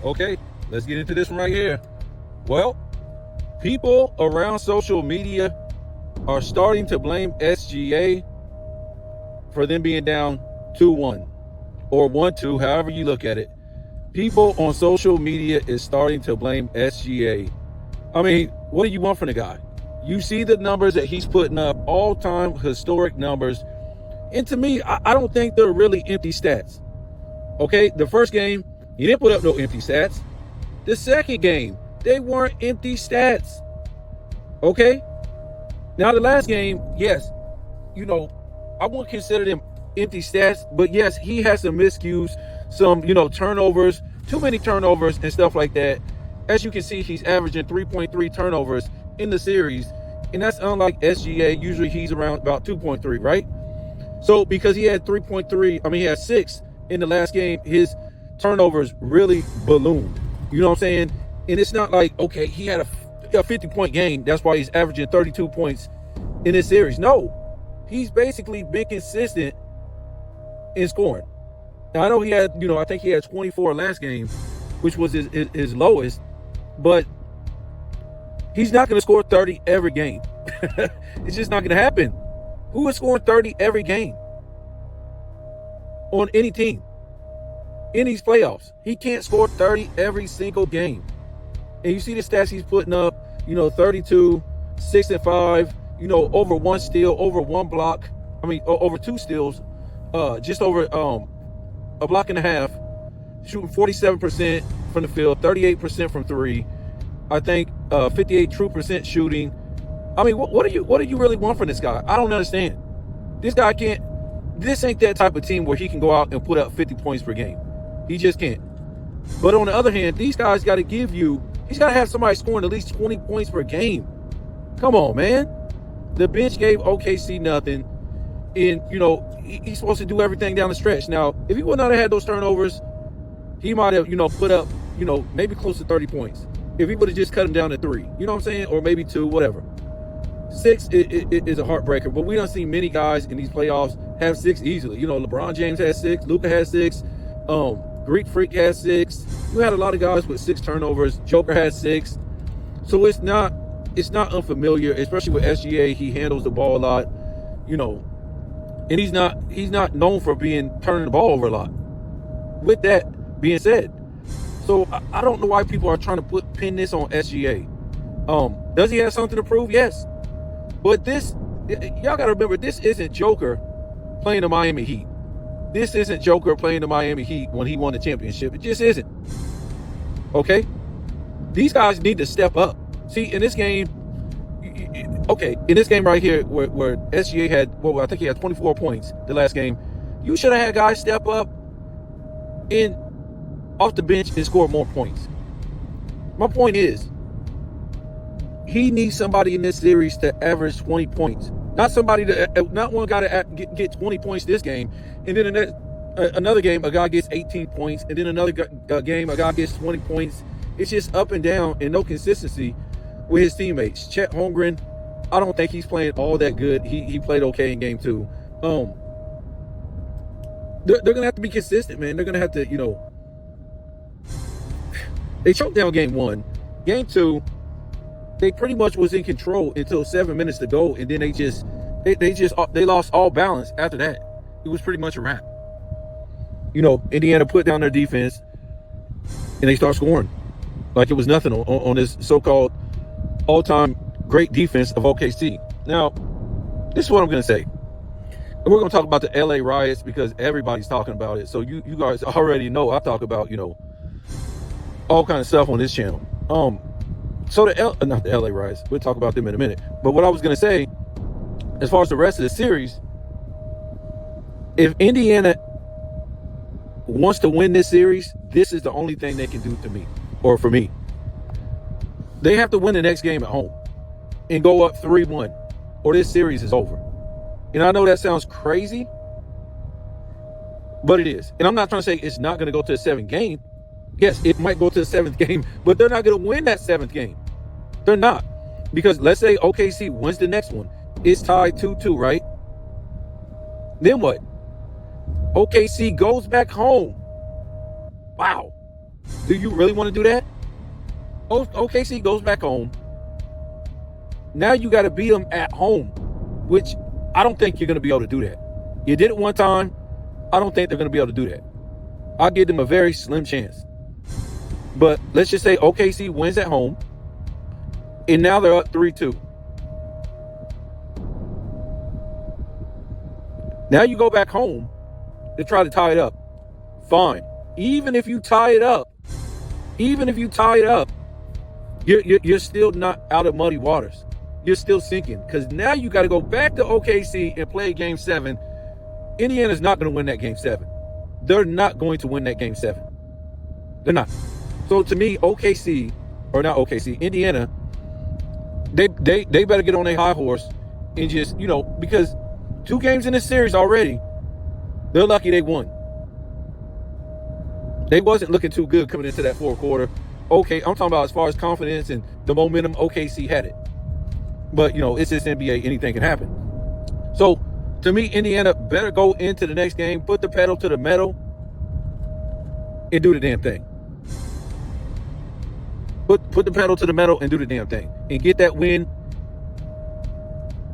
Okay, let's get into this one right here. Well, people around social media are starting to blame SGA for them being down 2-1 or 1-2, however you look at it. People on social media is starting to blame SGA. I mean, what do you want from the guy? You see the numbers that he's putting up, all-time historic numbers. And to me, I don't think they're really empty stats. Okay, the first game, he didn't put up no empty stats. The second game, they weren't empty stats. Okay? Now, the last game, yes, I won't consider them empty stats, but yes, he has some miscues, some, turnovers, too many turnovers and stuff like that. As you can see, he's averaging 3.3 turnovers in the series, and that's unlike SGA. Usually he's around about 2.3, right? So because he had 3.3, he had 6 in the last game, his turnovers really ballooned. You know what I'm saying? And it's not like, okay, he had a 50-point game, that's why he's averaging 32 points in this series. No, he's basically been consistent in scoring. Now, I know he had, I think he had 24 last game, which was his lowest, but he's not going to score 30 every game. It's just not going to happen. Who is scoring 30 every game on any team in these playoffs? He can't score 30 every single game. And you see the stats he's putting up, 32, 6 and 5, over 1 steal, over 1 block. Over 2 steals, just over a block and a half, shooting 47% from the field, 38% from 3. I think 58 true percent shooting. What do you really want from this guy? I don't understand. This guy can't. This ain't that type of team where he can go out and put up 50 points per game. He just can't. But on the other hand, these guys got to he's got to have somebody scoring at least 20 points per game. Come on, man. The bench gave OKC nothing. And, he's supposed to do everything down the stretch. Now, if he would not have had those turnovers, he might have, put up, maybe close to 30 points. If he would have just cut him down to 3, you know what I'm saying? Or maybe 2, whatever. 6 is a heartbreaker, but we don't see many guys in these playoffs have 6 easily. LeBron James has 6, Luka has 6, Greek Freak has 6. You had a lot of guys with 6 turnovers. Joker has 6. So it's not unfamiliar, especially with SGA. He handles the ball a lot, and he's not known for turning the ball over a lot. With that being said, so I don't know why people are trying to pin this on SGA. Does he have something to prove? Yes. But y'all got to remember, this isn't Joker playing the Miami Heat. This isn't Joker playing the Miami Heat when he won the championship. It just isn't. Okay? These guys need to step up. See, in this game, in this game right here, where SGA had, I think he had 24 points the last game, you should have had guys step up and off the bench and score more points. My point is, he needs somebody in this series to average 20 points. Not one guy to get 20 points this game, and then another game a guy gets 18 points, and then another game a guy gets 20 points. It's just up and down and no consistency with his teammates. Chet Holmgren, I don't think he's playing all that good. He played okay in game 2. They're gonna have to be consistent, man. They're gonna have to, they choked down game 1. Game 2, they pretty much was in control until 7 minutes to go, and then they lost all balance after that. It was pretty much a wrap. Indiana put down their defense, and they start scoring like it was nothing on this so-called all-time great defense of OKC. Now, this is what I'm going to say. And we're going to talk about the LA riots because everybody's talking about it. So you guys already know I talk about, all kind of stuff on this channel. So not the LA riots. We'll talk about them in a minute. But what I was going to say, as far as the rest of the series, if Indiana wants to win this series, this is the only thing they can do to me, or for me. They have to win the next game at home and go up 3-1, or this series is over. And I know that sounds crazy, but it is. And I'm not trying to say it's not going to go to the 7th game. Yes, it might go to the 7th game, but they're not going to win that 7th game. They're not. Because let's say OKC wins the next one. It's tied 2-2, right? Then what? OKC goes back home. Wow. Do you really want to do that? OKC goes back home. Now you got to beat them at home, which I don't think you're going to be able to do that. You did it one time. I don't think they're going to be able to do that. I'll give them a very slim chance. But let's just say OKC wins at home, and now they're up 3-2. Now you go back home to try to tie it up. Fine. Even if you tie it up, you're still not out of muddy waters. You're still sinking, because now you got to go back to OKC and play Game 7. Indiana's not going to win that Game 7. They're not going to win that Game 7. They're not. So to me, Indiana, they better get on their high horse and just, because 2 games in this series already, they're lucky they won. They wasn't looking too good coming into that fourth quarter. Okay, I'm talking about as far as confidence and the momentum, OKC had it. But, it's just NBA. Anything can happen. So, to me, Indiana better go into the next game, put the pedal to the metal, and do the damn thing. Put the pedal to the metal and do the damn thing. And get that win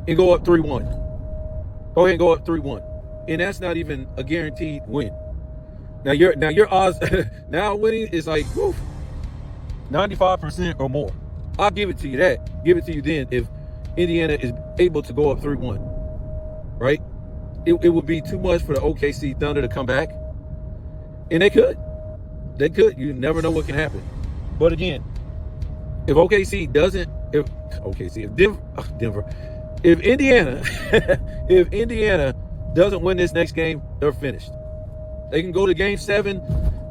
and go up 3-1. Go ahead and go up 3-1. And that's not even a guaranteed win. Now your odds now winning is like 95% or more. I'll give it to you that. Give it to you then if Indiana is able to go up 3-1. Right? It would be too much for the OKC Thunder to come back. And they could. They could. You never know what can happen. But again, if Indiana doesn't win this next game, they're finished. They can go to Game 7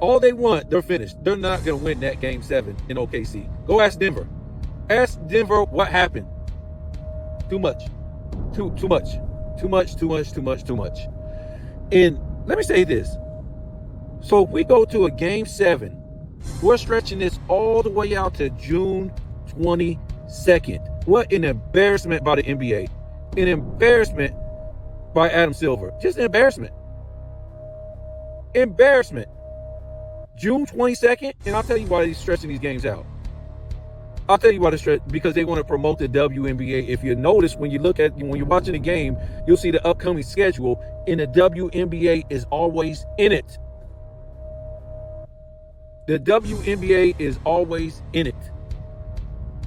all they want. They're finished. They're not going to win that Game 7 in OKC. Go ask Denver. Ask Denver what happened. Too much. Too much. And let me say this. So if we go to a Game 7, we're stretching this all the way out to June 22nd. What an embarrassment by the NBA. An embarrassment by Adam Silver. Just an embarrassment. June 22nd, and I'll tell you why he's stretching these games out. I'll tell you why they're stretching, because they want to promote the WNBA. If you notice, when you're watching the game, you'll see the upcoming schedule, and the WNBA is always in it. The WNBA is always in it.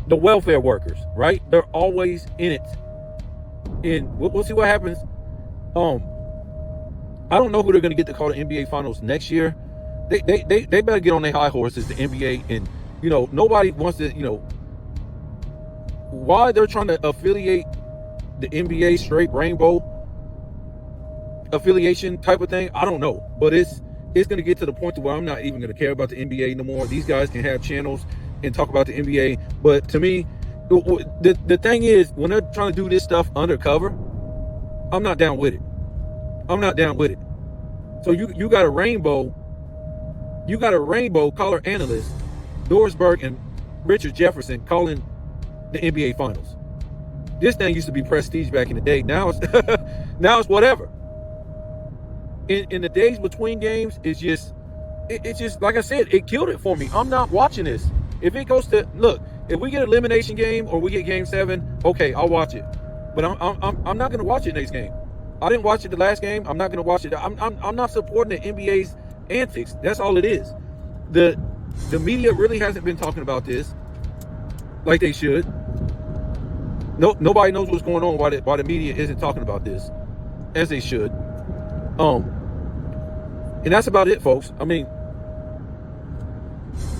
The welfare workers, right? They're always in it. And we'll see what happens. I don't know who they're going to get to call the NBA Finals next year. They better get on their high horses, the NBA, and nobody wants to, why they're trying to affiliate the NBA straight rainbow affiliation type of thing, I don't know. But it's going to get to the point to where I'm not even going to care about the NBA no more. These guys can have channels and talk about the NBA. But to me, the thing is, when they're trying to do this stuff undercover, I'm not down with it. So you got a rainbow color analyst, Dorsberg and Richard Jefferson, calling the NBA Finals. This thing used to be prestige back in the day. Now it's whatever. In the days between games, it's just like I said, it killed it for me. I'm not watching this. If it goes to if we get an elimination game or we get Game 7, okay, I'll watch it. But I'm not going to watch it next game. I didn't watch it the last game. I'm not going to watch it. I'm not supporting the NBA's antics. That's all it is. The media really hasn't been talking about this like they should. Nobody knows what's going on why the media isn't talking about this as they should. And that's about it, folks. I mean,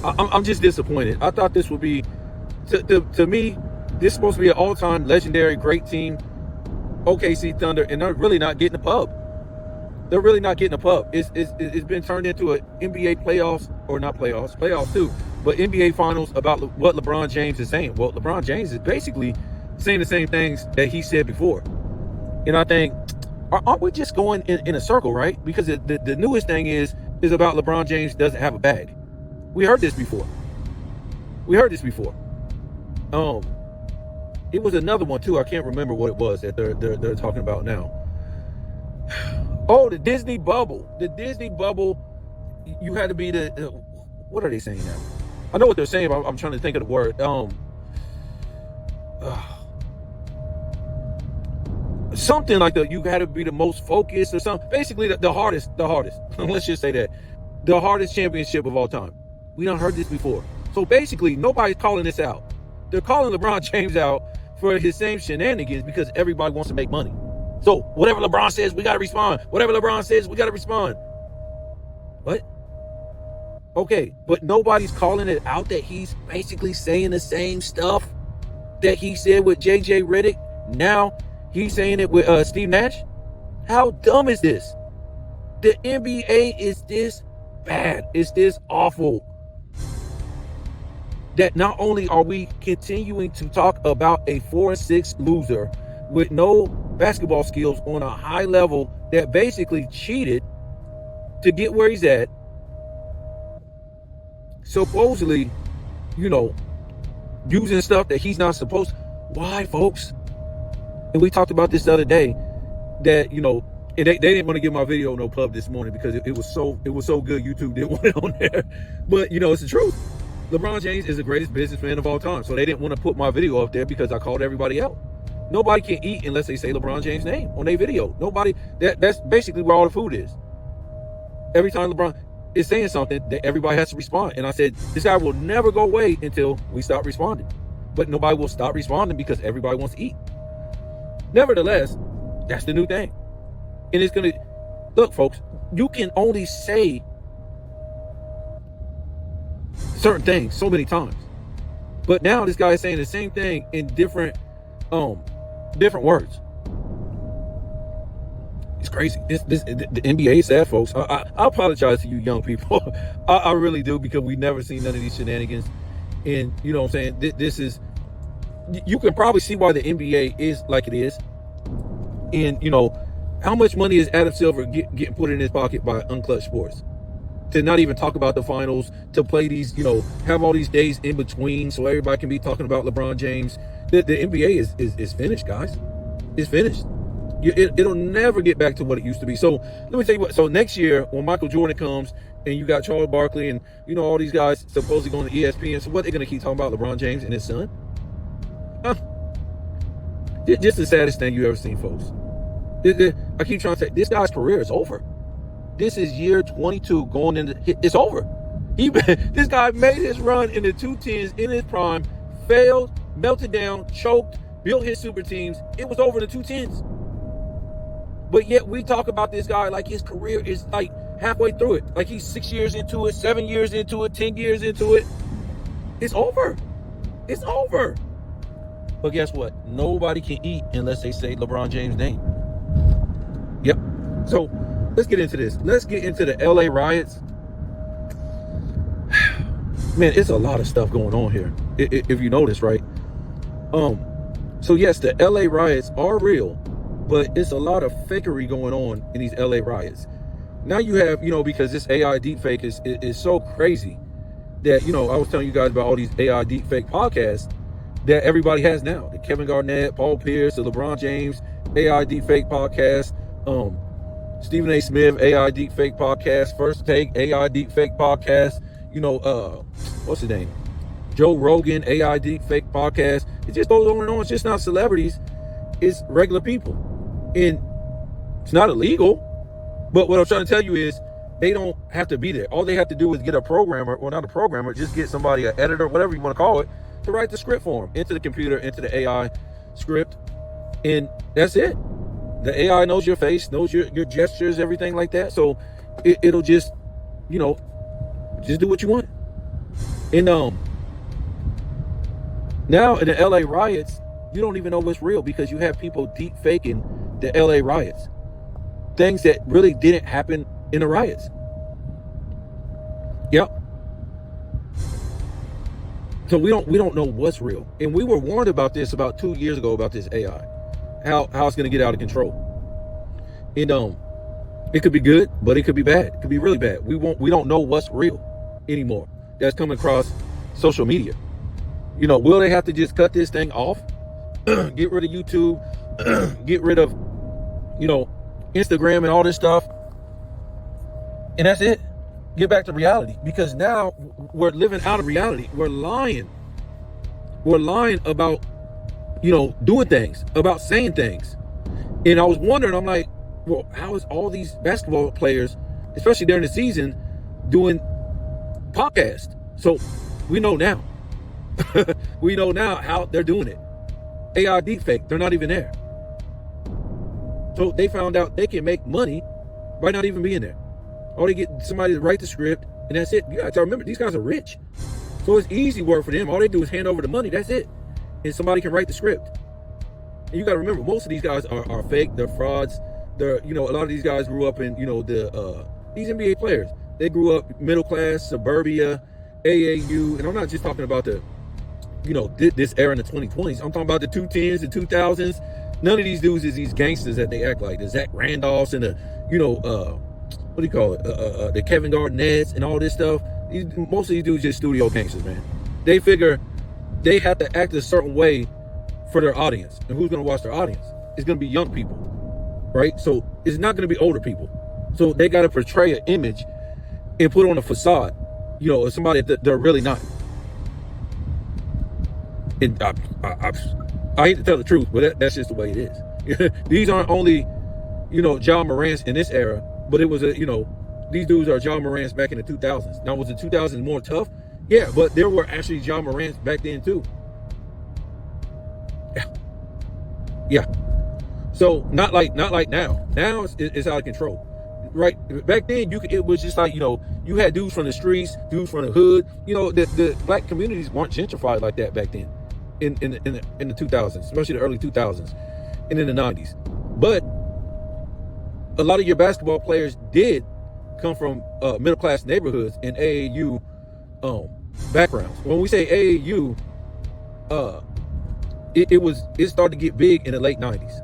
I'm just disappointed. I thought this would be, to me, this is supposed to be an all-time legendary great team, OKC Thunder, and they're really not getting a pub. It's been turned into an NBA playoffs, or not playoffs too, but NBA Finals about what LeBron James is saying. Well, LeBron James is basically saying the same things that he said before. And I think, aren't we just going in a circle, right? Because the newest thing is about LeBron James doesn't have a bag. We heard this before. It was another one too. I can't remember what it was that they're talking about now. Oh, the Disney bubble. You had to be what are they saying now? I know what they're saying, but I'm trying to think of the word. Something like you got to be the most focused or something. Basically, the hardest. Let's just say that. The hardest championship of all time. We done heard this before. So basically, nobody's calling this out. They're calling LeBron James out for his same shenanigans because everybody wants to make money. So whatever LeBron says, we got to respond. Whatever LeBron says, we got to respond. What? Okay, but nobody's calling it out that he's basically saying the same stuff that he said with JJ Redick. Now he's saying it with Steve Nash. How dumb is this? The NBA is this bad. It's this awful that not only are we continuing to talk about a 4-6 loser with no basketball skills on a high level that basically cheated to get where he's at, supposedly, using stuff that he's not supposed to. Why, folks? And we talked about this the other day that, and they didn't want to give my video no pub this morning because it was so good YouTube didn't want it on there. But it's the truth. LeBron James is the greatest businessman of all time. So they didn't want to put my video up there because I called everybody out. Nobody can eat unless they say LeBron James' name on their video. Nobody. That's basically where all the food is. Every time LeBron is saying something, that everybody has to respond. And I said, this guy will never go away until we stop responding. But nobody will stop responding because everybody wants to eat. Nevertheless, that's the new thing. And it's going to, look, folks, you can only say certain things so many times. But now this guy is saying the same thing in different words. It's crazy. The NBA is sad, folks. I apologize to you young people. I really do, because we never seen none of these shenanigans. And you know what I'm saying? This is, you can probably see why the NBA is like it is. And how much money is Adam Silver getting put in his pocket by Unclutch Sports? To not even talk about the finals, to play these, have all these days in between so everybody can be talking about LeBron James. The NBA is finished, guys. It's finished. It'll never get back to what it used to be. So let me tell you what. So next year, when Michael Jordan comes and you got Charles Barkley and all these guys supposedly going to ESPN, so what, they're going to keep talking about LeBron James and his son? Huh? Just the saddest thing you ever seen, folks. I keep trying to say, this guy's career is over. This is year 22 going into, it's over. This guy made his run in the 210s in his prime, failed, melted down, choked, built his super teams. It was over in the 210s. But yet we talk about this guy like his career is like halfway through it. Like he's 6 years into it, 7 years into it, 10 years into it. It's over. It's over. But guess what? Nobody can eat unless they say LeBron James' name. Yep. So let's get into this. Let's get into the LA riots. Man, it's a lot of stuff going on here, if you notice, right? So yes, the LA riots are real, but it's a lot of fakery going on in these LA riots. Now you have, because this AI deepfake is so crazy that, I was telling you guys about all these AI deepfake podcasts that everybody has now. The Kevin Garnett, Paul Pierce, the LeBron James AI deepfake podcast, Stephen A. Smith AI deepfake podcast, First Take AI deepfake podcast, what's his name? Joe Rogan AI deepfake podcast. It just goes on and on. It's just not celebrities. It's regular people. And it's not illegal. But what I'm trying to tell you is they don't have to be there. All they have to do is get a programmer, or not a programmer, just get somebody, an editor, whatever you want to call it, to write the script for them into the computer, into the AI script. And that's it. The AI knows your face, knows your gestures, everything like that. So it'll just, just do what you want. And now in the LA riots, you don't even know what's real because you have people deep faking the LA riots. Things that really didn't happen in the riots. Yep. So we don't know what's real. And we were warned about this about 2 years ago about this AI. How it's going to get out of control. And it could be good, but it could be bad. It could be really bad. We don't know what's real anymore. That's coming across social media. Will they have to just cut this thing off? Get rid of YouTube, get rid of, Instagram and all this stuff. And that's it. get back to reality, because now we're living out of reality. We're lying. We're lying about, doing things, about saying things. And I was wondering, I'm like, well, how is all these basketball players, especially during the season, doing podcasts? So we know now. We know now how they're doing it. AI deepfake, they're not even there. So they found out they can make money by not even being there. All they get somebody to write the script, and that's it. You got to remember, these guys are rich. So it's easy work for them. All they do is hand over the money, that's it. And somebody can write the script. And you got to remember, most of these guys are fake, they're frauds. They're, a lot of these guys grew up in, these NBA players. They grew up middle class, suburbia, AAU, and I'm not just talking about the, this era in the 2020s. I'm talking about the 2010s, the 2000s. None of these dudes is these gangsters that they act like. The Zach Randolphs and the, what do you call it? The Kevin Garnett's and all this stuff. Most of these dudes just studio gangsters, man. They figure they have to act a certain way for their audience. And who's going to watch their audience? It's going to be young people, right? So it's not going to be older people. So they got to portray an image and put on a facade, of somebody that they're really not. And I hate to tell the truth, but that's just the way it is. These aren't only, Ja Morant's in this era, but it was these dudes are Ja Morant's back in the 2000s. Now, was the 2000s more tough? Yeah, but there were actually Ja Morant's back then too. Yeah. So not like now. Now it's out of control. Right? Back then, it was just like, you had dudes from the streets, dudes from the hood. The black communities weren't gentrified like that back then. In the 2000s, especially the early 2000s and in the 90s. But a lot of your basketball players did come from middle class neighborhoods and AAU backgrounds. When we say AAU, it started to get big in the late 90s.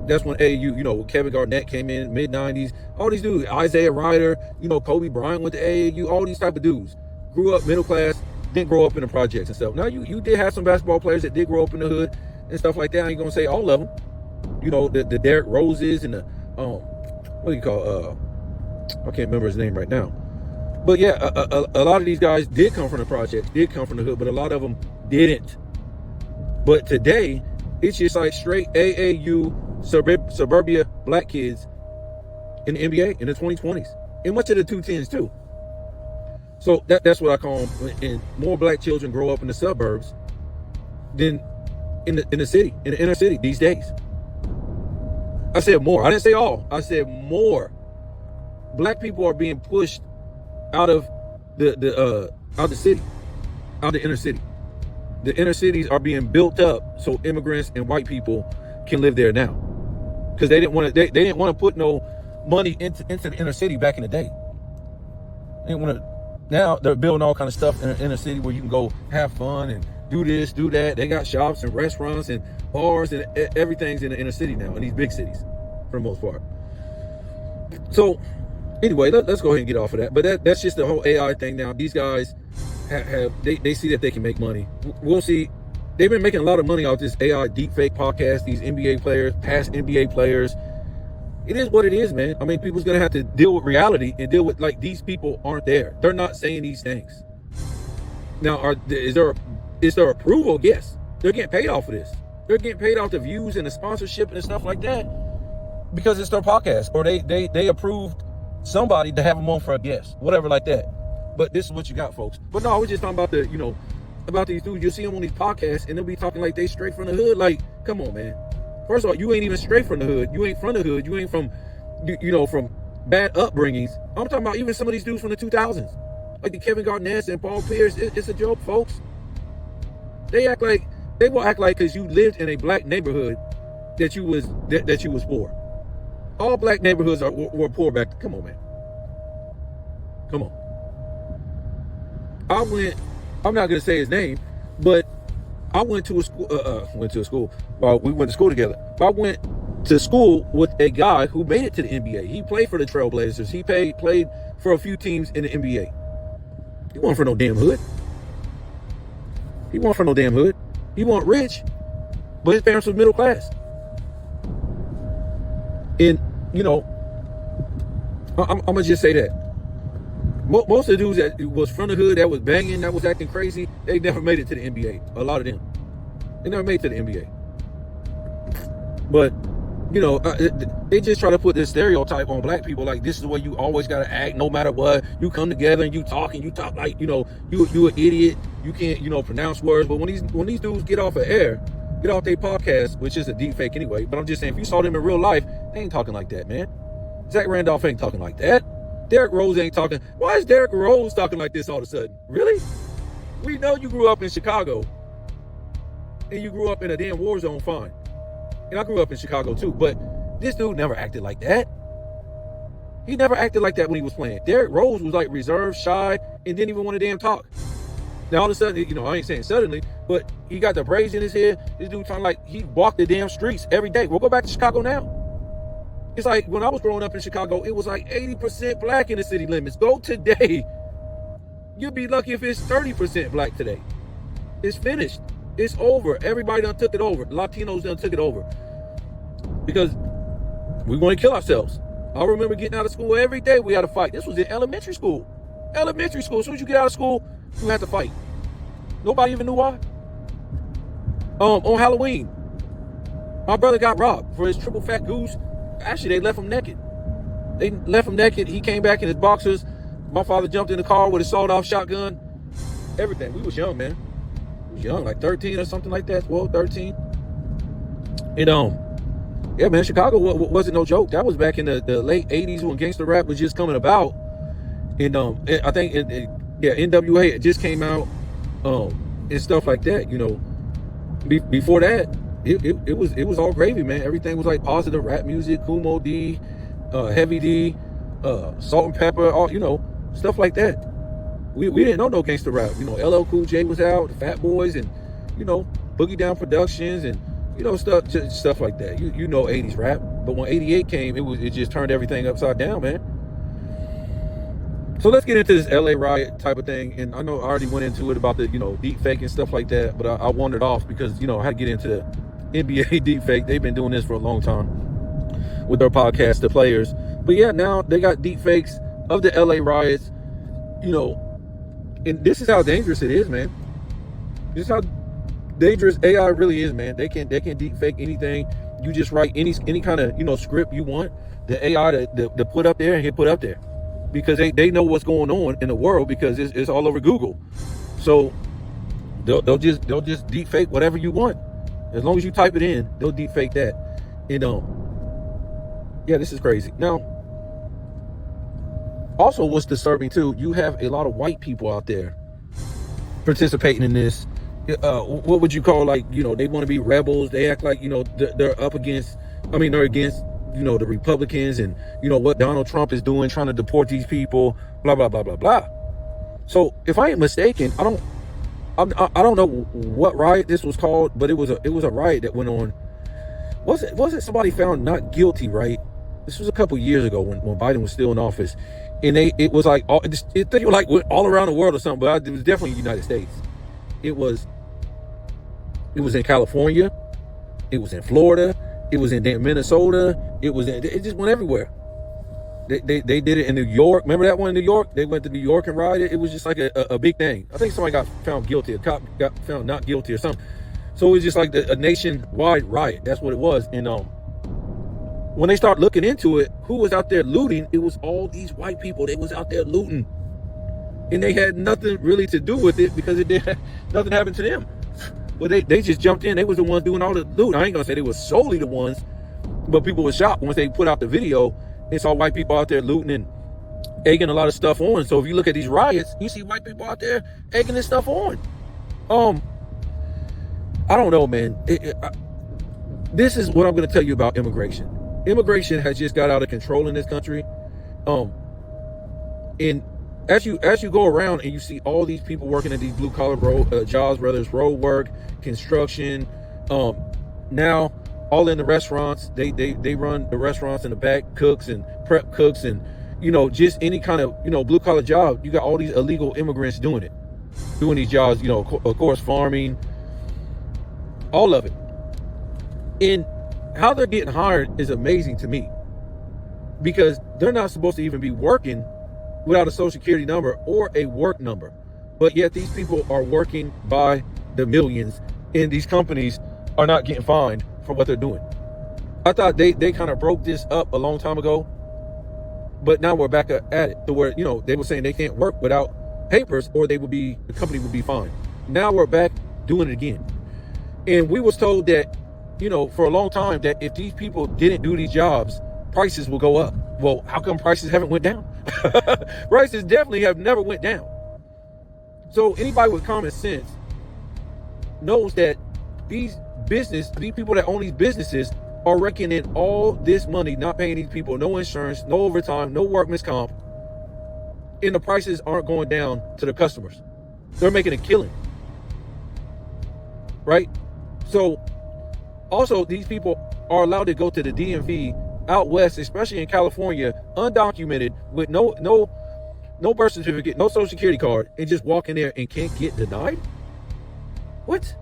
That's when AAU, Kevin Garnett came in, mid 90s. All these dudes, Isaiah Ryder, Kobe Bryant went to AAU. All these type of dudes grew up middle class, didn't grow up in the projects and stuff. Now you did have some basketball players that did grow up in the hood and stuff like that. I ain't gonna say all of them. The Derrick Roses and the what do you call I can't remember his name right now. But yeah, a lot of these guys did come from the projects, did come from the hood, but a lot of them didn't. But today, it's just like straight AAU suburbia black kids in the NBA in the 2020s and much of the 2010s too. So that's what I call them. And more black children grow up in the suburbs than in the city, in the inner city these days. I said more. I didn't say all. I said more. Black people are being pushed out of the city, out of the inner city. The inner cities are being built up so immigrants and white people can live there now, because they didn't want to. They didn't want to put no money into the inner city back in the day. They didn't want to. Now they're building all kind of stuff in the inner city where you can go have fun and do this, do that. They got shops and restaurants and bars and everything's in the inner city now, in these big cities for the most part. So anyway, let's go ahead and get off of that. But that's just the whole AI thing now. These guys they see that they can make money. We'll see. They've been making a lot of money off this AI deepfake podcast, these NBA players, past NBA players. It is what it is, man. I mean, people's going to have to deal with reality and deal with, like, these people aren't there. They're not saying these things. Now, is there approval? Yes. They're getting paid off of this. They're getting paid off the views and the sponsorship and stuff like that because it's their podcast, or they approved somebody to have them on for a guest, whatever like that. But this is what you got, folks. But no, we're just talking about about these dudes. You'll see them on these podcasts and they'll be talking like they straight from the hood. Like, come on, man. First of all, you ain't even straight from the hood. You ain't from the hood. You ain't from, from bad upbringings. I'm talking about even some of these dudes from the 2000s, like the Kevin Garnett and Paul Pierce. It's a joke, folks. They will act like because you lived in a black neighborhood that you was poor. All black neighborhoods were poor back then. Come on, man. Come on. I'm not gonna say his name, but I went to a school. Well, we went to school together. But I went to school with a guy who made it to the NBA. He played for the Trailblazers. He played for a few teams in the NBA. He wasn't from no damn hood. He wasn't rich, but his parents was middle class. And I'm gonna just say that Most of the dudes that was from the hood, that was banging, that was acting crazy, they never made it to the NBA. A lot of them, they never made it to the NBA. But they just try to put this stereotype on black people, like this is the way you always gotta act, no matter what. You come together and you talk like you an idiot. You can't pronounce words. But when these dudes get off their podcast, which is a deep fake anyway. But I'm just saying, if you saw them in real life, they ain't talking like that, man. Zach Randolph ain't talking like that. Derrick Rose ain't talking. Why is Derrick Rose talking like this all of a sudden? Really? We know you grew up in Chicago and you grew up in a damn war zone, fine. And I grew up in Chicago too, but this dude never acted like that. He never acted like that when he was playing. Derrick Rose was like reserved, shy, and didn't even want to damn talk. Now all of a sudden, I ain't saying suddenly, but he got the braids in his head. This dude talking like he walked the damn streets every day. We'll go back to Chicago now. It's like when I was growing up in Chicago, it was like 80% black in the city limits. Go today. You'll be lucky if it's 30% black today. It's finished. It's over. Everybody done took it over. Latinos done took it over. Because we want to kill ourselves. I remember getting out of school every day. We had to fight. This was in elementary school. Elementary school. As soon as you get out of school, you had to fight. Nobody even knew why. On Halloween, my brother got robbed for his triple fat goose. Actually, they left him naked. He came back in his boxers. My father jumped in the car with a sawed-off shotgun. Everything. We was young, man. We was young, like 13 or something like that. 12, 13. And yeah, man, Chicago wasn't no joke. That was back in the late 80s when gangster rap was just coming about. And I think NWA just came out, and stuff like that. Before that, it was all gravy, man. Everything was like positive rap music, Kumo D, Heavy D, Salt and Pepper, all stuff like that. We didn't know no gangster rap. LL Cool J was out, the Fat Boys, and Boogie Down Productions, and stuff like that. 80s rap. But when 88 came, it just turned everything upside down, man. So let's get into this LA riot type of thing. And I know I already went into it about the deep fake and stuff like that, but I wandered off because I had to get into the NBA deep fake. They've been doing this for a long time with their podcast, The Players. But yeah, now they got deep fakes of the LA riots. And this is how dangerous it is, man. This is how dangerous AI really is, man. They can deep fake anything. You just write any kind of script you want, the AI to put up there and hit put up there, because they know what's going on in the world because it's all over Google. So they'll just deep fake whatever you want. As long as you type it in, they'll deep fake that. And yeah, this is crazy. Now, also what's disturbing too, you have a lot of white people out there participating in this. What would you call, like, they want to be rebels. They act like, they're against the Republicans and, what Donald Trump is doing, trying to deport these people, blah, blah, blah, blah, blah. So if I ain't mistaken, I don't know what riot this was called, but it was a riot that went on. Wasn't somebody found not guilty, right? This was a couple years ago when Biden was still in office. And it was like, I think it was like all around the world or something, but it was definitely the United States. It was in California. It was in Florida. It was in Minnesota. It just went everywhere. They did it in New York. Remember that one in New York? They went to New York and rioted. It was just like a big thing. I think somebody got found guilty. A cop got found not guilty or something. So it was just like a nationwide riot. That's what it was. And when they start looking into it, who was out there looting? It was all these white people. They was out there looting. And they had nothing really to do with it because nothing happened to them. But they just jumped in. They was the ones doing all the loot. I ain't gonna say they were solely the ones, but people were shocked once they put out the video and saw white people out there looting and egging a lot of stuff on. So if you look at these riots, you see white people out there egging this stuff on. I don't know, man. This is what I'm gonna tell you about immigration. Immigration has just got out of control in this country. And as you go around and you see all these people working at these blue collar jobs, whether it's road work, construction, now all in the restaurants, they run the restaurants in the back, cooks and prep cooks, and just any kind of blue collar job. You got all these illegal immigrants doing these jobs. Of course, farming, all of it. And how they're getting hired is amazing to me, because they're not supposed to even be working without a social security number or a work number. But yet these people are working by the millions, and these companies are not getting fined for what they're doing. I thought they kind of broke this up a long time ago, but now we're back at it to where, they were saying they can't work without papers or the company would be fined. Now we're back doing it again. And we was told that, for a long time, that if these people didn't do these jobs, prices will go up. Well, how come prices haven't went down? Prices definitely have never went down. So anybody with common sense knows that these people that own these businesses are raking in all this money, not paying these people no insurance, no overtime, no workman's comp, and the prices aren't going down to the customers. They're making a killing, right? So also these people are allowed to go to the DMV out west, especially in California, undocumented, with no birth certificate, no social security card, and just walk in there and can't get denied? What?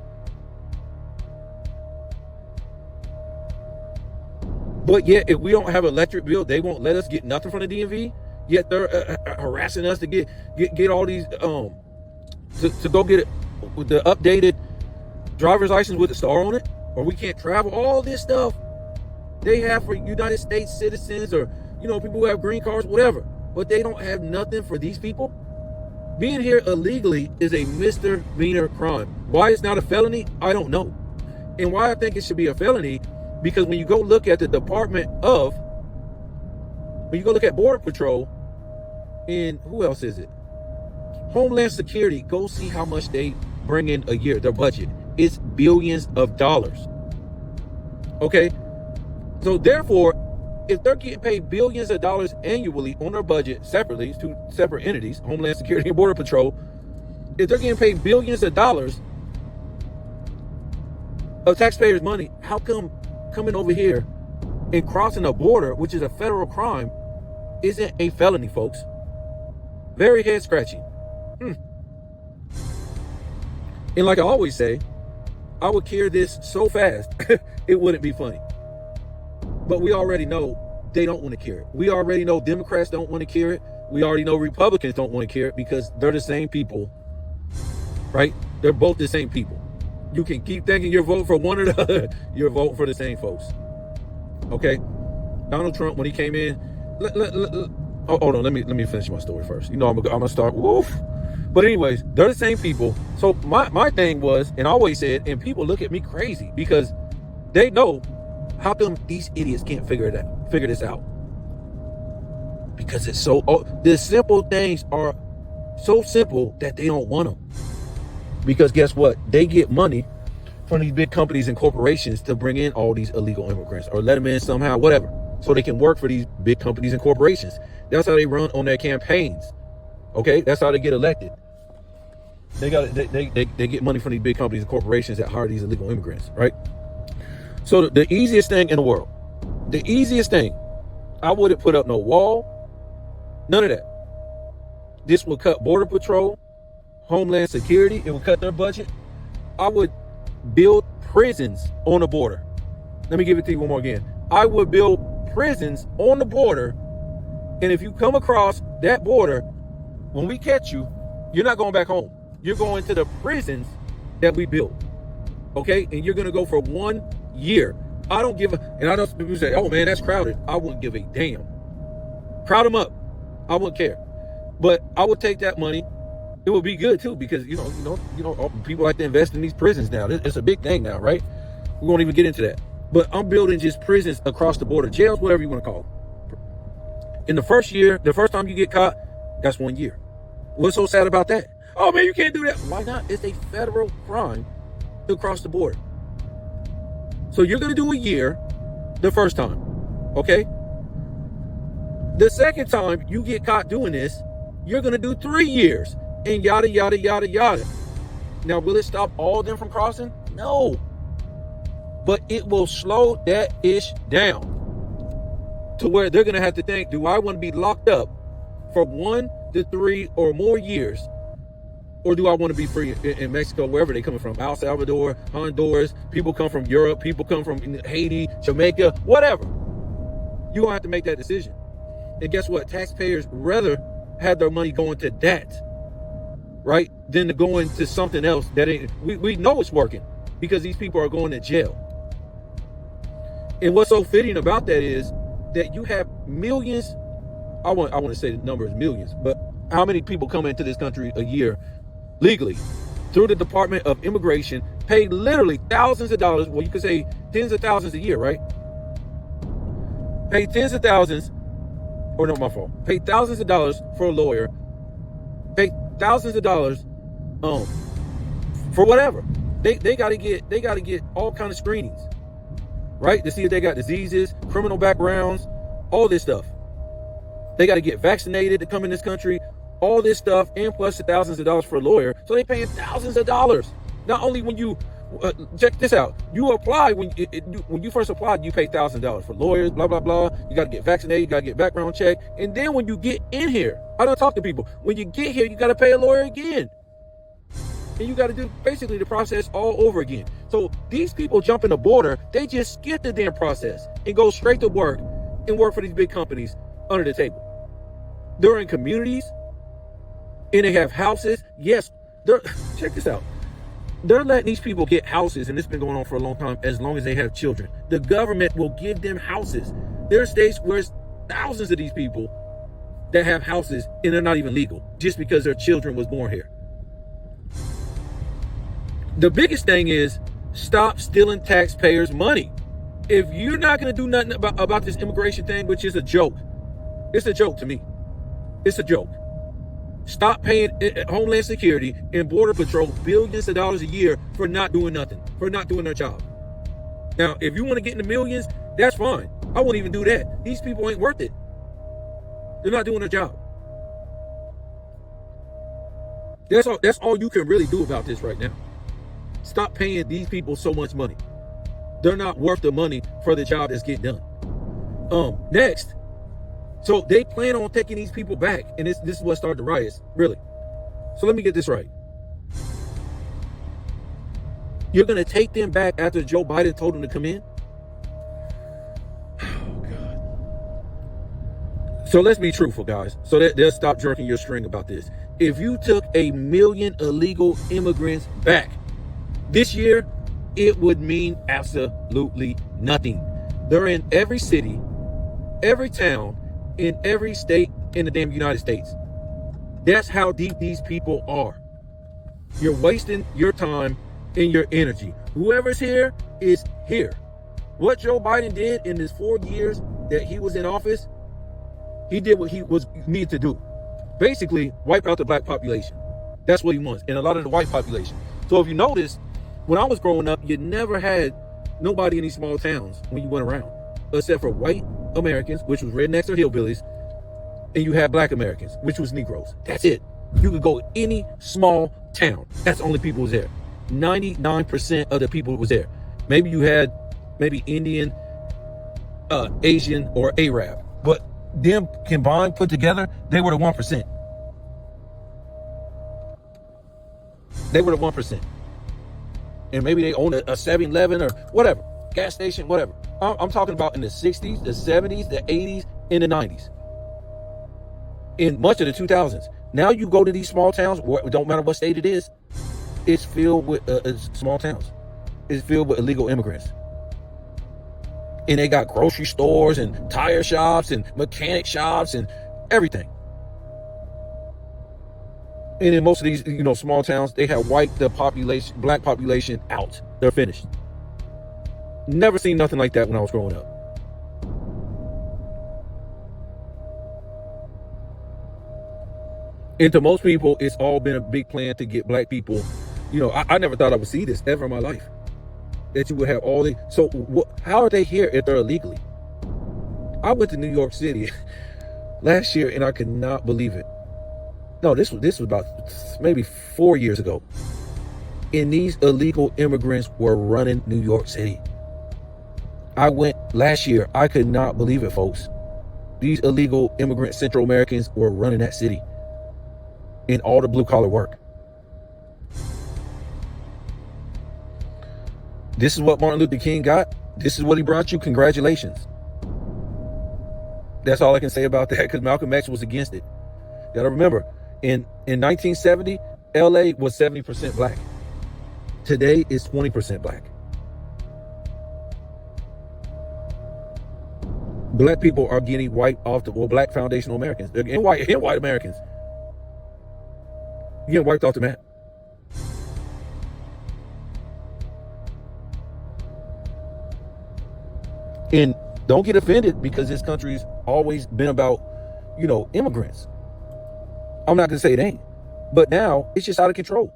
But yet, if we don't have an electric bill, they won't let us get nothing from the DMV. Yet they're harassing us to get all these to go get it with the updated driver's license with the star on it, or we can't travel. All this stuff they have for United States citizens, or people who have green cards, whatever. But they don't have nothing for these people. Being here illegally is a misdemeanor crime. Why it's not a felony, I don't know. And why I think it should be a felony, because when you go look at when you go look at Border Patrol, and who else is it? Homeland Security, go see how much they bring in a year, their budget. It's billions of dollars. Okay? So therefore, if they're getting paid billions of dollars annually on their budget separately, two separate entities, Homeland Security and Border Patrol, if they're getting paid billions of dollars of taxpayers' money, how come coming over here and crossing a border, which is a federal crime, isn't a felony, folks? Very head scratching. And like I always say, I would cure this so fast, it wouldn't be funny. But we already know they don't want to cure it. We already know Democrats don't want to cure it. We already know Republicans don't want to cure it, because they're the same people, right? They're both the same people. You can keep thinking you're voting for one or the other. You're voting for the same folks. Okay? Donald Trump, when he came in, hold on, let me finish my story first. I'm gonna start. Woof. But anyways, they're the same people. So my thing was, and I always said, and people look at me crazy because they know, how come these idiots can't figure this out? Because it's the simple things are so simple that they don't want them. Because guess what? They get money from these big companies and corporations to bring in all these illegal immigrants, or let them in somehow, whatever, so they can work for these big companies and corporations. That's how they run on their campaigns. Okay, that's how they get elected. They get money from these big companies and corporations that hire these illegal immigrants, right? So the easiest thing in the world, I wouldn't put up no wall, none of that. This would cut Border Patrol, Homeland Security, it would cut their budget. I would build prisons on the border. Let me give it to you one more again. I would build prisons on the border, and if you come across that border, when we catch you, you're not going back home. You're going to the prisons that we built. Okay? And you're going to go for 1 year. I don't give and I know people say, oh man, that's crowded. I wouldn't give a damn. Crowd them up. I wouldn't care. But I would take that money. It would be good too, because people like to invest in these prisons now. It's a big thing now, right? We won't even get into that. But I'm building just prisons across the border, jails, whatever you want to call them. In the first year, the first time you get caught, that's 1 year. What's so sad about that? Oh man, you can't do that. Why not? It's a federal crime to cross the border. So you're going to do a year the first time, okay? The second time you get caught doing this, you're going to do 3 years, and yada, yada, yada, yada. Now, will it stop all of them from crossing? No. But it will slow that ish down to where they're going to have to think, do I want to be locked up for 1 to 3 or more years? Or do I want to be free in Mexico, wherever they're coming from? El Salvador, Honduras, people come from Europe, people come from Haiti, Jamaica, whatever. You're going to have to make that decision. And guess what? Taxpayers rather have their money going to that, right, than to go into something else that ain't. We know it's working because these people are going to jail. And what's so fitting about that is that you have millions. I want to say the number is millions, but how many people come into this country a year legally through the Department of Immigration, pay literally thousands of dollars? Well, you could say tens of thousands a year, right? Pay tens of thousands, or no, my fault. Pay thousands of dollars for a lawyer. Pay thousands of dollars, for whatever. They gotta get all kind of screenings, right? To see if they got diseases, criminal backgrounds, all this stuff. They got to get vaccinated to come in this country, all this stuff, and plus the thousands of dollars for a lawyer. So they paying thousands of dollars. Not only when you, check this out, you apply, when you first applied, you pay $1,000 for lawyers, blah, blah, blah. You got to get vaccinated, you got to get background check. And then when you get in here, I don't talk to people. When you get here, you got to pay a lawyer again. And you got to do basically the process all over again. So these people jumping the border, they just skip the damn process and go straight to work and work for these big companies under the table. They're in communities and they have houses. Yes, check this out. They're letting these people get houses, and it's been going on for a long time, as long as they have children. The government will give them houses. There are states where there's thousands of these people that have houses and they're not even legal just because their children was born here. The biggest thing is stop stealing taxpayers' money. If you're not going to do nothing about this immigration thing, which is a joke, it's a joke to me. It's a joke. Stop paying Homeland Security and Border Patrol billions of dollars a year for not doing nothing, for not doing their job. Now, if you want to get in the millions, that's fine. I won't even do that. These people ain't worth it. They're not doing their job. That's all you can really do about this right now. Stop paying these people so much money. They're not worth the money for the job that's getting done. Next. So they plan on taking these people back, and this is what started the riots, really. So let me get this right. You're going to take them back after Joe Biden told them to come in? Oh, God. So let's be truthful, guys. So that they'll stop jerking your string about this. If you took 1 million illegal immigrants back this year, it would mean absolutely nothing. They're in every city, every town, in every state in the damn United States. That's how deep these people are. You're wasting your time and your energy. Whoever's here is here. What Joe Biden did in his 4 years that he was in office, he did what he was needed to do. Basically, wipe out the black population. That's what he wants, and a lot of the white population. So if you notice, when I was growing up, you never had nobody in these small towns when you went around, except for white Americans, which was rednecks or hillbillies, and you had black Americans, which was Negroes. That's it. You could go any small town. That's the only people was there. 99% of the people was there. Maybe you had Indian, Asian, or Arab, but them combined, put together, they were the 1%. They were the 1%. And maybe they owned a 7-Eleven or whatever, gas station, whatever. I'm talking about in the 60s, the 70s, the 80s, and the 90s. In much of the 2000s. Now you go to these small towns, it don't matter what state it is, it's filled with small towns. It's filled with illegal immigrants. And they got grocery stores and tire shops and mechanic shops and everything. And in most of these, small towns, they have wiped the black population out. They're finished. Never seen nothing like that when I was growing up. And to most people, it's all been a big plan to get black people. I never thought I would see this ever in my life. That you would have all the. So how are they here if they're illegally? I went to New York City last year and I could not believe it. No, this was about maybe 4 years ago. And these illegal immigrants were running New York City. I went last year. I could not believe it, folks. These illegal immigrant Central Americans were running that city in all the blue collar work. This is what Martin Luther King got. This is what he brought you. Congratulations. That's all I can say about that, because Malcolm X was against it. You gotta remember, in 1970, LA was 70% black. Today it's 20% black. Black people are getting wiped off black foundational Americans. They're getting white Americans. You're getting wiped off the map. And don't get offended because this country's always been about, immigrants. I'm not gonna say it ain't, but now it's just out of control.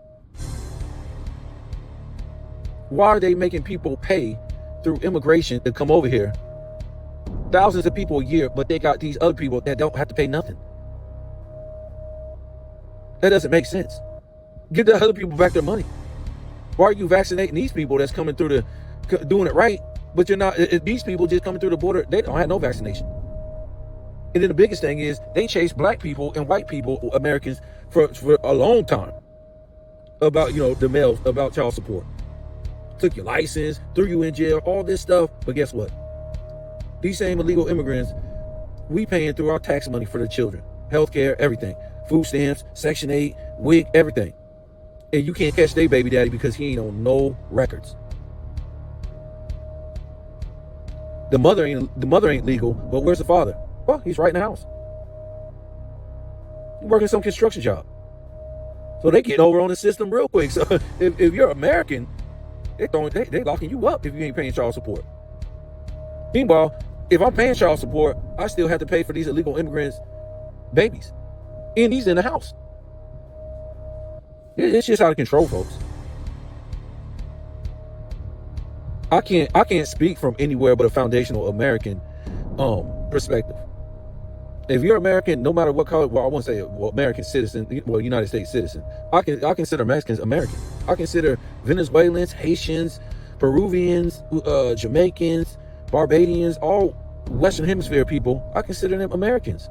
Why are they making people pay through immigration to come over here? Thousands of people a year, but they got these other people that don't have to pay nothing. That doesn't make sense. Give the other people back their money. Why are you vaccinating these people that's coming through doing it right, but you're not? These people just coming through the border, they don't have no vaccination. And then the biggest thing is they chase black people and white people, Americans, for a long time about, the males, about child support. Took your license, threw you in jail, all this stuff. But guess what? These same illegal immigrants, we paying through our tax money for their children, healthcare, everything, food stamps, Section 8, WIC, everything. And you can't catch their baby daddy because he ain't on no records. The mother ain't legal, but where's the father? Well, he's right in the house. He's working some construction job. So they get over on the system real quick. So if you're American, they locking you up if you ain't paying child support. Meanwhile, if I'm paying child support, I still have to pay for these illegal immigrants' babies. And he's in the house. It's just out of control, folks. I can't speak from anywhere but a foundational American perspective. If you're American, no matter what color, well, I won't say American citizen, United States citizen. I consider Mexicans American. I consider Venezuelans, Haitians, Peruvians, Jamaicans, Barbadians, all Western Hemisphere people. I consider them Americans.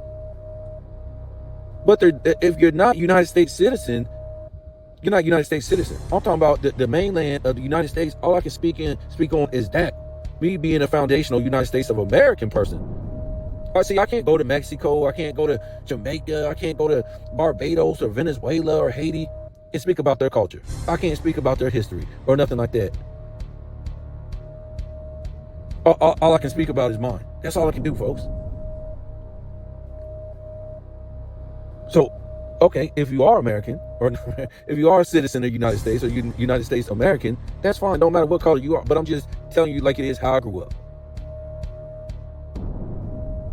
But if you're not United States citizen, you're not United States citizen. I'm talking about the mainland of the United States. All I can speak on is that. Me being a foundational United States of American person. See, I can't go to Mexico, I can't go to Jamaica, I can't go to Barbados or Venezuela or Haiti and speak about their culture. I can't speak about their history or nothing like that. All I can speak about is mine. That's all I can do, folks. So, okay, if you are American, or if you are a citizen of the United States or United States American, that's fine. Don't matter what color you are. But I'm just telling you like it is how I grew up.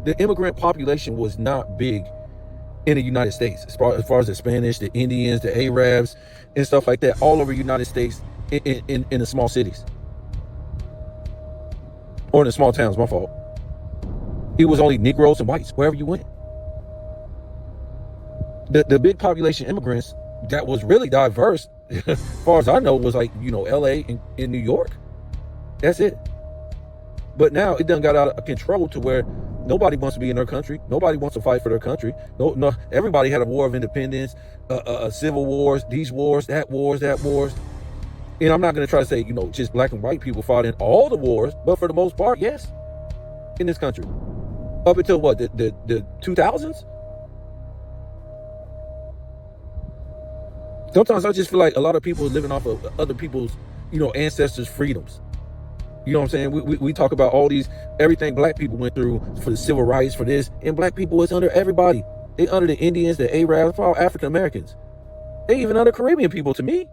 The immigrant population was not big in the United States, as far as the Spanish, the Indians, the Arabs, and stuff like that, all over the United States in the small cities. Or in the small towns, my fault. It was only Negroes and whites, wherever you went. The big population immigrants that was really diverse, as far as I know, was like, LA and in New York. That's it. But now it done got out of control to where nobody wants to be in their country. Nobody wants to fight for their country. No, everybody had a war of independence, civil wars, these wars, that wars. And I'm not going to try to say, just black and white people fought in all the wars, but for the most part, yes, in this country. Up until what, the 2000s? Sometimes I just feel like a lot of people are living off of other people's, ancestors' freedoms. You know what I'm saying? We talk about everything black people went through for the civil rights, for this, and black people is under everybody. They under the Indians, the Arabs, all African Americans. They even under Caribbean people to me.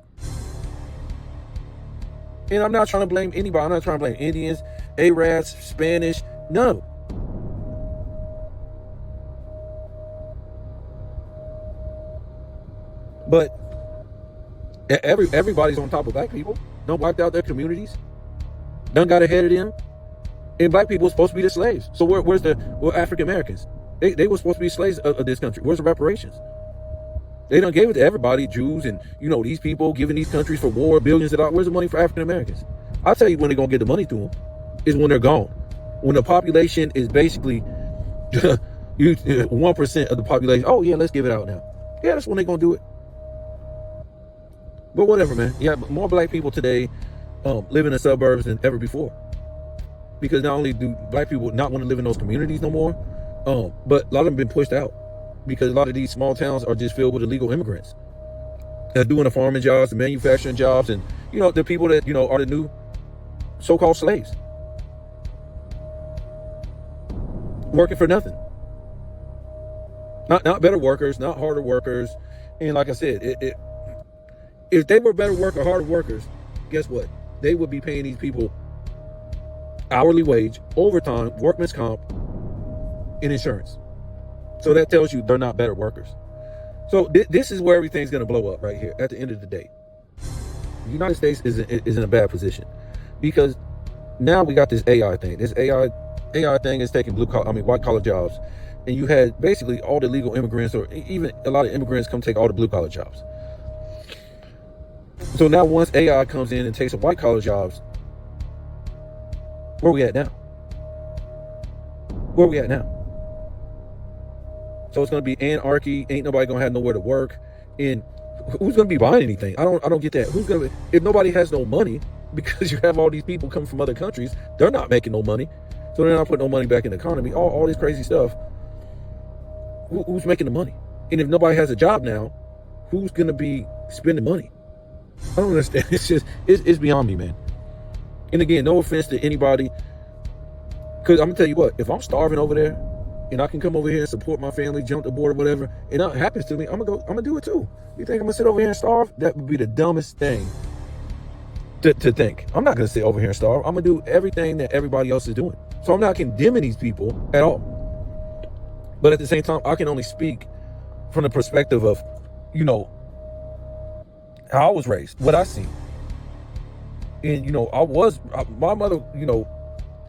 And I'm not trying to blame anybody. I'm not trying to blame Indians, Arabs, Spanish, none of them. But everybody's on top of black people. Don't wipe out their communities. Done got ahead of them. And black people were supposed to be the slaves. So where's African Americans? They were supposed to be slaves of this country. Where's the reparations? They done gave it to everybody, Jews and, these people giving these countries for war, billions of dollars. Where's the money for African Americans? I'll tell you when they're going to get the money to them is when they're gone. When the population is basically 1% of the population. Oh, yeah, let's give it out now. Yeah, that's when they're going to do it. But whatever, man. Yeah, more black people today live in the suburbs than ever before. Because not only do black people not want to live in those communities no more, but a lot of them been pushed out. because a lot of these small towns are just filled with illegal immigrants that are doing the farming jobs, the manufacturing jobs, and the people that are the new so-called slaves, working for nothing. Not better workers, not harder workers. And like I said, if they were better workers, harder workers, guess what? They would be paying these people hourly wage, overtime, workman's comp, and insurance. So that tells you they're not better workers. So this is where everything's going to blow up right here at the end of the day. The United States is in a bad position because now we got this AI thing. This AI thing is taking white collar jobs. And you had basically all the legal immigrants, or even a lot of immigrants, come take all the blue collar jobs. So now once AI comes in and takes the white collar jobs, where are we at now? Where are we at now? So it's going to be anarchy. Ain't nobody going to have nowhere to work. And who's going to be buying anything? I don't get that. Who's going to, if nobody has no money, because you have all these people coming from other countries, they're not making no money. So they're not putting no money back in the economy. All this crazy stuff. Who's making the money? And if nobody has a job now, who's going to be spending money? I don't understand. It's beyond me, man. And again, no offense to anybody, because I'm going to tell you what, if I'm starving over there and I can come over here and support my family, jump the border, whatever, and that happens to me, I'm going to do it too. You think I'm going to sit over here and starve? That would be the dumbest thing to think. I'm not going to sit over here and starve. I'm going to do everything that everybody else is doing. So I'm not condemning these people at all. But at the same time, I can only speak from the perspective of, how I was raised, what I see. And, my mother,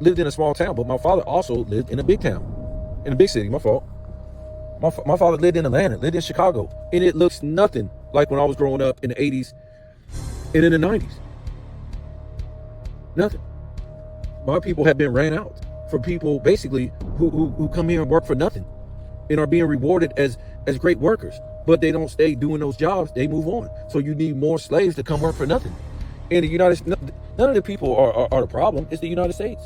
lived in a small town, but my father also lived in a big town, in a big city, my fault. My father lived in Atlanta, lived in Chicago, and it looks nothing like when I was growing up in the 80s and in the 90s. Nothing. My people have been ran out for people basically who come here and work for nothing and are being rewarded as great workers, but they don't stay doing those jobs. They move on. So you need more slaves to come work for nothing. And the United States, none of the people are the problem. It's the United States.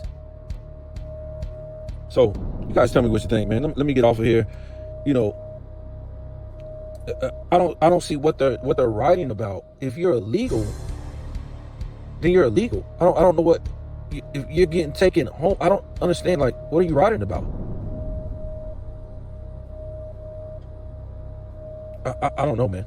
So you guys tell me what you think, man. Let me get off of here. I don't see what they're writing about. If you're illegal, then you're illegal. I don't know what, if you're getting taken home. I don't understand. Like, what are you writing about? I don't know, man.